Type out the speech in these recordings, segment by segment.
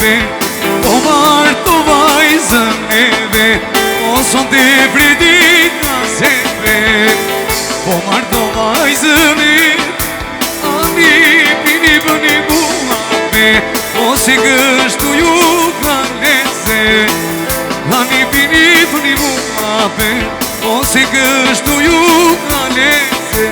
neve, o marë të vajzën neve, o son të vredit nga seve, o marë të vajzën neve, ani pini bëni buave, o se gështu ju kalese, ani pini bëni buave, o se gështu ju kalese.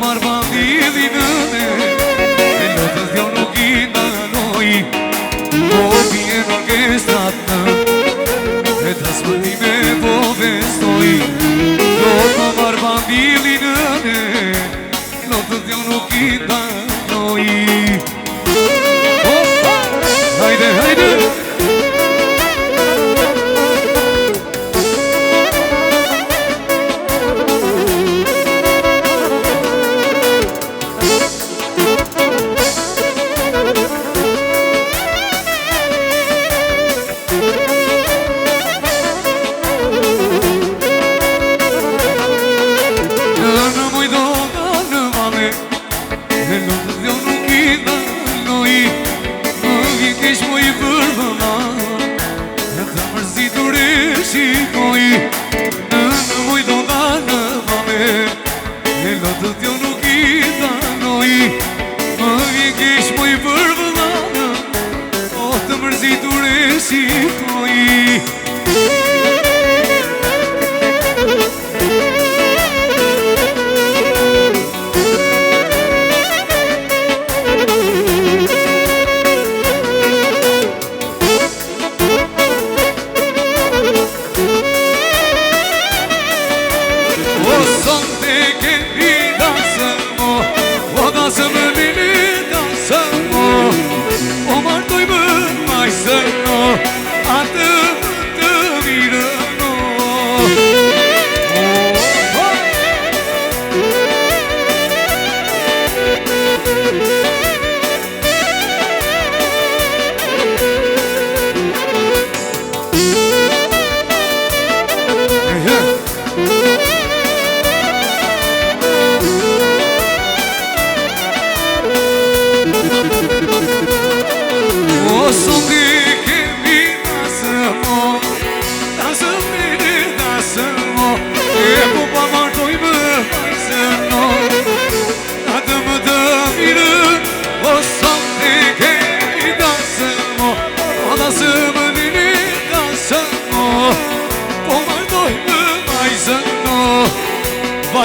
marrë bandili nëne e lotës djo nuk i ndanoj po vjen orkestrat në e trasmëtime po vestoj do të marrë bandili nëne lotës djo nuk i ndanoj. Hajde, hajde!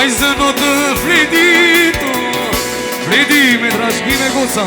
Vajzën o të Fredito Fredi me trashkime goca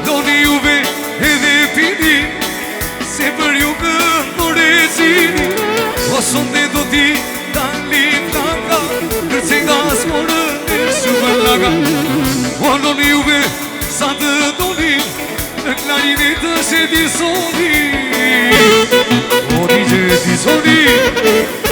Doni juve edhe pini Se për ju këndore qini O sonde do ti Dalin laka Kërce nga smorë Në shumë laka O doni juve Sa të doni Në klarinet të sheti soni O di që ti soni